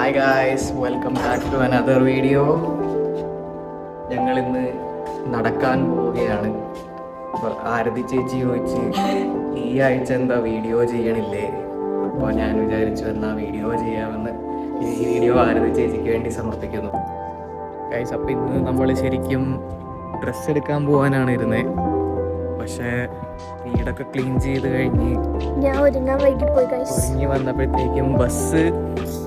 Hi guys, welcome back to another video. ഞങ്ങൾ ഇന്ന് നടക്കാൻ പോവുകയാണ്. അപ്പോൾ ആരതി ചേച്ചി ചോദിച്ച് ഈ ആഴ്ച എന്താ വീഡിയോ ചെയ്യണില്ലേ? അപ്പോൾ ഞാൻ വിചാരിച്ചു എന്നാ വീഡിയോ ചെയ്യാമെന്ന്. ഈ വീഡിയോ ആരതി ചേച്ചിക്ക് വേണ്ടി സമർപ്പിക്കുന്നു. ഗായ്സ്, അപ്പോൾ ഇന്ന് നമ്മൾ ശരിക്കും ഡ്രസ്സ് എടുക്കാൻ പോകാനാണ് ഇരുന്നത്. പക്ഷേ വീടൊക്കെ ക്ലീൻ ചെയ്ത് കഴിഞ്ഞ് ഞാൻ ഒരുങ്ങി വന്നപ്പോഴത്തേക്കും ബസ്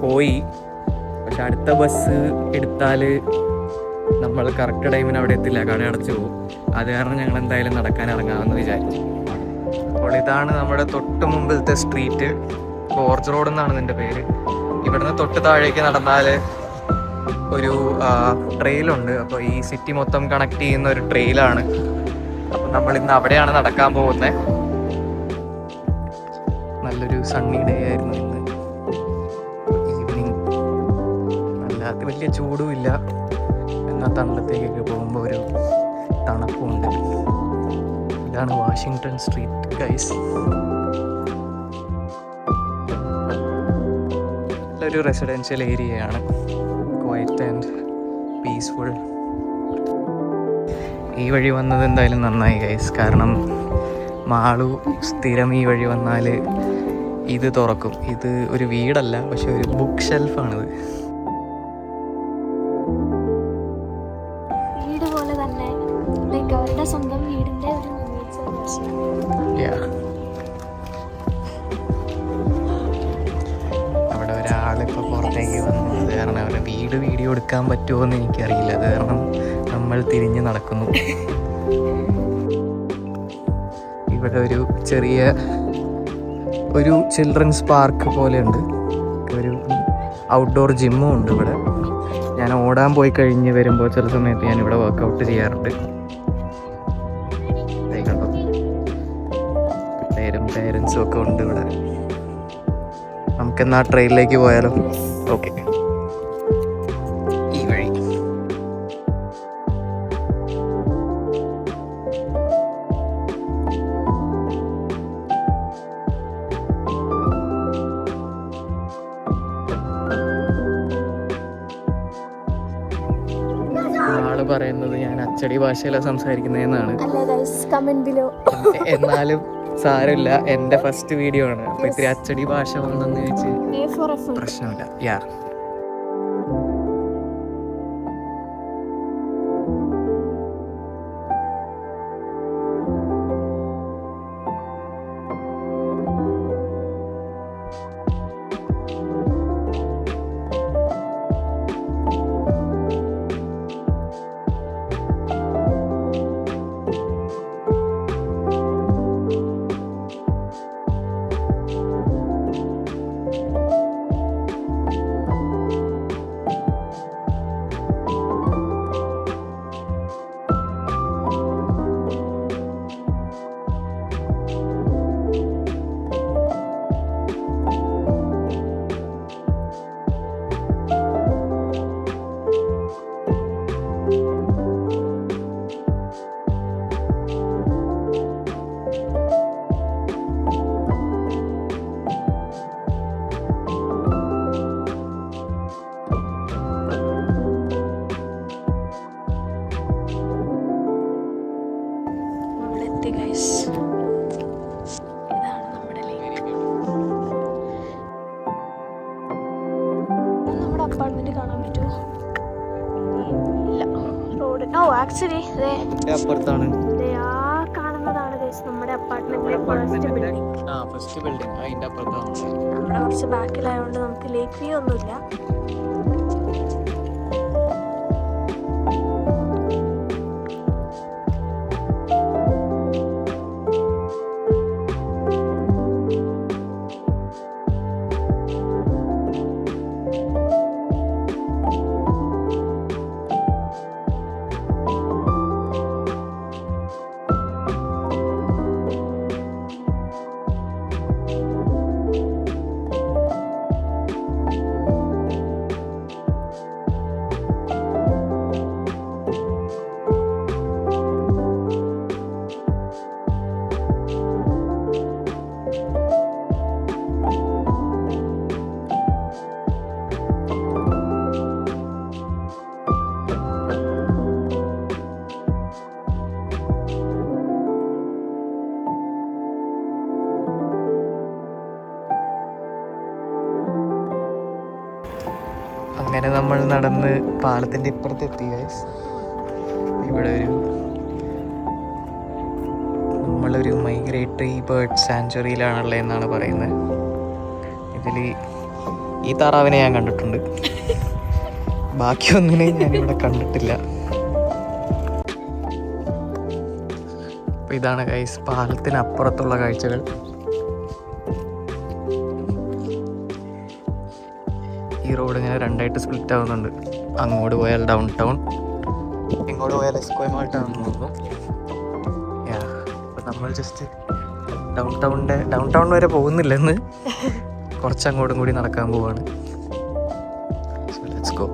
പോയി. പക്ഷെ അടുത്ത ബസ് എടുത്താൽ നമ്മൾ കറക്റ്റ് ടൈമിന് അവിടെ എത്തില്ല, കട അടച്ചു പോകും. അത് കാരണം ഞങ്ങൾ എന്തായാലും നടക്കാൻ ഇറങ്ങാമെന്ന് വിചാരിച്ചു. അപ്പോൾ ഇതാണ് നമ്മുടെ തൊട്ട് മുമ്പിലത്തെ സ്ട്രീറ്റ്. ഗോർജ് റോഡ് എന്നാണ് ഇതിൻ്റെ പേര്. ഇവിടുന്ന് തൊട്ട് താഴേക്ക് നടന്നാൽ ഒരു ട്രെയിലുണ്ട്. അപ്പോൾ ഈ സിറ്റി മൊത്തം കണക്ട് ചെയ്യുന്ന ഒരു ട്രെയിലാണ്. അപ്പം നമ്മൾ ഇന്ന് അവിടെയാണ് നടക്കാൻ പോകുന്നത്. നല്ലൊരു സണ്ണി ഡേ ആയിരുന്നു ഇന്ന്. ഈവനിങ് അല്ലാത്ത വലിയ ചൂടും ഇല്ല, എന്നാൽ തണലത്തേക്കൊക്കെ പോകുമ്പോൾ ഒരു തണുപ്പുണ്ട്. ഇതാണ് വാഷിങ്ടൺ സ്ട്രീറ്റ് ഗൈസ്. നല്ലൊരു റെസിഡൻഷ്യൽ ഏരിയയാണ്, ക്വയറ്റ് ആൻഡ് പീസ്ഫുൾ. ഈ വഴി വന്നത് എന്തായാലും നന്നായി ഗൈസ്, കാരണം മാളു സ്ഥിരം ഈ വഴി വന്നാൽ ഇത് തുറക്കും. ഇത് ഒരു വീടല്ല, പക്ഷെ ഒരു ബുക്ക് ഷെൽഫാണിത്. വീട് പോലെ തന്നെ അവരുടെ സ്വന്തം വീടിന്റെ ഒരു അവിടെ ഒരാളിപ്പോൾ പുറത്തേക്ക് വന്നു. അത് കാരണം അവരുടെ വീഡിയോ എടുക്കാൻ പറ്റുമോ എന്ന് എനിക്കറിയില്ല. അത് കാരണം നമ്മൾ തിരിഞ്ഞ് നടക്കുന്നു. ഇവിടെ ഒരു ചെറിയ ഒരു ചിൽഡ്രൻസ് പാർക്ക് പോലെയുണ്ട്. ഒരു ഔട്ട്ഡോർ ജിമ്മും ഉണ്ട് ഇവിടെ. ഞാൻ ഓടാൻ പോയി കഴിഞ്ഞ് വരുമ്പോൾ ചില സമയത്ത് ഞാൻ ഇവിടെ വർക്കൗട്ട് ചെയ്യാറുണ്ട്. പേരൻസും ഒക്കെ ഉണ്ട് ഇവിടെ. നമുക്കെന്നാ ട്രെയിനിലേക്ക് പോയാലോ? ഓക്കെ, ഈ വഴി. ആള് പറയുന്നത് ഞാൻ അച്ചടി ഭാഷയിലാണ് സംസാരിക്കുന്നതെന്നാണ്. എന്നാലും സാരമില്ല, എൻ്റെ ഫസ്റ്റ് വീഡിയോ ആണ്. അപ്പൊ ഇത്തിരി അച്ചടി ഭാഷ വന്നെന്ന് ചോദിച്ച് പ്രശ്നമില്ല. യാർ അപ്പാർട്ട്മെന്റ് കാണാൻ പറ്റുമോ? ഇല്ല, റോഡ്. ഓ ആക്ച്വലി അപ്പുറത്താണ് കാണുന്നതാണ് നമ്മുടെ അപ്പാർട്ട്മെന്റിലെ ഫസ്റ്റ് ബിൽഡിംഗ്. നമ്മുടെ കുറച്ച് ബാക്കിലായതുകൊണ്ട് നമുക്ക് ലേക്ക് വ്യൂ ഒന്നുമില്ല. അങ്ങനെ നമ്മൾ നടന്ന് പാലത്തിൻ്റെ ഇപ്പുറത്തെത്തി ഗൈസ്. ഇവിടെ നമ്മളൊരു മൈഗ്രേറ്ററി ബേർഡ് സാങ്ച്വറിയിലാണുള്ളതെന്നാണ് പറയുന്നത്. ഇതിൽ ഈ താറാവിനെ ഞാൻ കണ്ടിട്ടുണ്ട്, ബാക്കിയൊന്നിനെയും ഞാനിവിടെ കണ്ടിട്ടില്ല. അപ്പോൾ ഇതാണ് ഗൈസ് പാലത്തിനപ്പുറത്തുള്ള കാഴ്ചകൾ. ഈ റോഡ് ഇങ്ങനെ രണ്ടായിട്ട് സ്പ്ലിറ്റ് ആവുന്നുണ്ട്. അങ്ങോട്ട് പോയാൽ ഡൗൺ ടൗൺ, ഇങ്ങോട്ട് പോയാൽ എസ്ക്വയർ മാൾട്ടാണെന്ന് തോന്നുന്നു. അപ്പോൾ നമ്മൾ ജസ്റ്റ് ഡൗൺ ടൗൺ വരെ പോകുന്നില്ലെന്ന്, കുറച്ചങ്ങോട്ടും കൂടി നടക്കാൻ പോവാണ്. So let's go.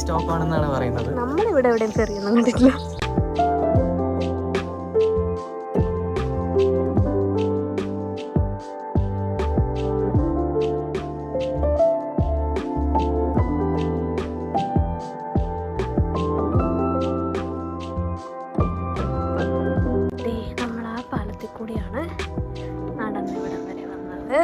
സ്റ്റോപ്പ് ആണെന്നാണ് പറയുന്നത്. നമ്മളിവിടെ എവിടെയും ഫെറിയൊന്നും കണ്ടിട്ടില്ല. നമ്മൾ ആ പാലത്തിൽ കൂടിയാണ് നടന്ന് ഇവിടം വരെ വന്നത്.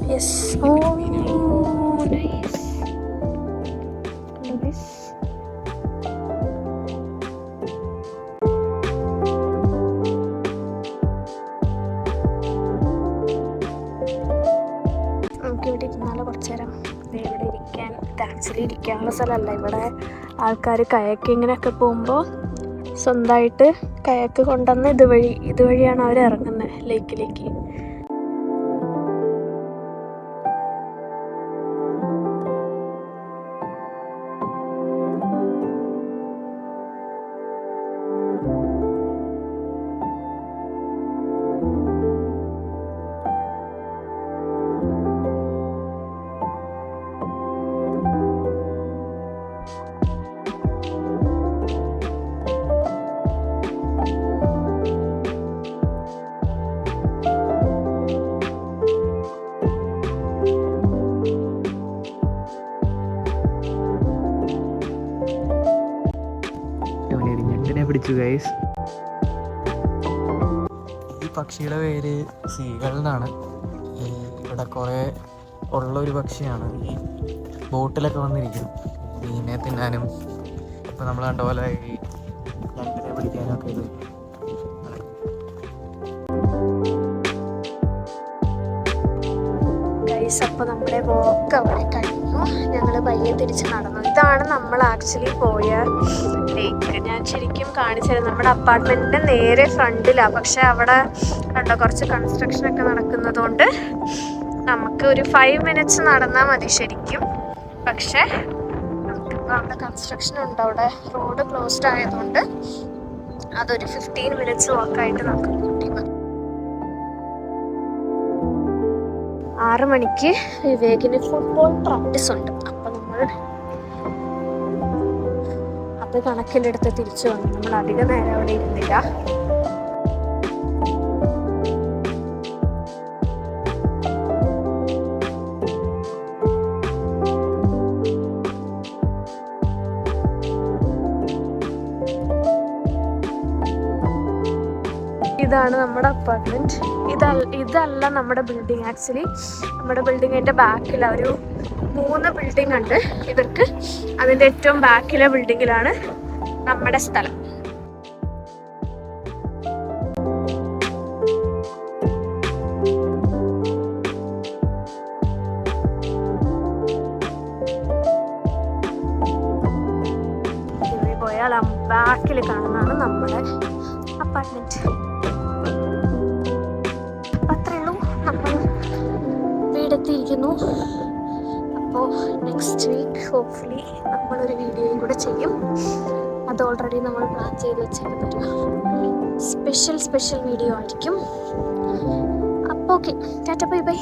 Yes. Oh, nice. Look at this. നമുക്ക് ഇവിടെ ഇരുന്നാലോ കുറച്ചു നേരം? ഇവിടെ ഇരിക്കാൻ, ഇത് ആക്ച്വലി ഇരിക്കാനുള്ള സ്ഥലമല്ല. ഇവിടെ ആൾക്കാർ കയാക്കിങ്ങിനൊക്കെ പോകുമ്പോൾ സ്വന്തമായിട്ട് കയാക്ക് കൊണ്ടുവന്ന് ഇതുവഴിയാണ് അവർ ഇറങ്ങുന്നത് ലേക്കിലേക്ക്. പിടിച്ചു ഗൈസ്. ഈ പക്ഷിയുടെ പേര് സീകൾ എന്നാണ്. ഇവിടെ കുറേ ഉള്ളൊരു പക്ഷിയാണ്. ഈ ബോട്ടിലൊക്കെ വന്നിരിക്കും മീനെ തിന്നാനും. ഇപ്പം നമ്മൾ കണ്ട പോലെ ഈ ഞണ്ടിനെ പിടിക്കാനൊക്കെ ഇത്. ഗൈസ്, അപ്പോൾ നമ്മുടെ വോക്ക് അവിടെ കഴിഞ്ഞു. ഞങ്ങൾ പയ്യെ തിരിച്ച് നടന്നു. ഇതാണ് നമ്മൾ ആക്ച്വലി പോയ ലേക്ക്. ഞാൻ ശരിക്കും കാണിച്ചത് നമ്മുടെ അപ്പാർട്ട്മെൻറ്റിൻ്റെ നേരെ ഫ്രണ്ടിലാണ്. പക്ഷെ അവിടെ കണ്ടോ കുറച്ച് കൺസ്ട്രക്ഷനൊക്കെ നടക്കുന്നതുകൊണ്ട് നമുക്ക് ഒരു 5 minutes നടന്നാൽ മതി ശരിക്കും. പക്ഷേ നമുക്കിപ്പോൾ അവിടെ കൺസ്ട്രക്ഷൻ ഉണ്ട്, അവിടെ റോഡ് ക്ലോസ്ഡ് ആയതുകൊണ്ട് അതൊരു 15 minutes വാക്കായിട്ട് നമുക്ക് കൂട്ടി മതി. 6 മണിക്ക് വിവേകിന് ഫുട്ബോൾ പ്രാക്ടീസ് ഉണ്ട്. അപ്പം നമ്മൾ അത് കണക്കിലെടുത്ത് തിരിച്ചു വന്നു. നമ്മൾ അധിക നേരം അവിടെ ഇരുന്നില്ല. ഇതാണ് നമ്മുടെ അപ്പാർട്ട്മെൻറ്റ്. ഇതല്ല നമ്മുടെ ബിൽഡിംഗ്. ആക്ച്വലി നമ്മുടെ ബിൽഡിങ്ങിൻ്റെ ബാക്കിൽ ഒരു 3 ബിൽഡിംഗ് ഉണ്ട് ഇവർക്ക്. അതിൻ്റെ ഏറ്റവും ബാക്കിലെ ബിൽഡിങ്ങിലാണ് നമ്മുടെ സ്ഥലം. പോയാൽ ബാക്കിൽ കാണുന്നതാണ് നമ്മുടെ അപ്പാർട്ട്മെൻറ്റ്. അത്രേ ഉള്ളൂ, നമ്മൾ വീടെത്തിയിരിക്കുന്നു. അപ്പോൾ നെക്സ്റ്റ് വീക്ക് ഹോപ്പ്ഫുള്ളി നമ്മളൊരു വീഡിയോയും കൂടെ ചെയ്യും. അത് ഓൾറെഡി നമ്മൾ പ്ലാൻ ചെയ്ത് വെച്ചിരുന്നൊരു സ്പെഷ്യൽ വീഡിയോ ആയിരിക്കും. അപ്പോൾ ഓക്കെ, ടാറ്റ ബൈ ബൈ.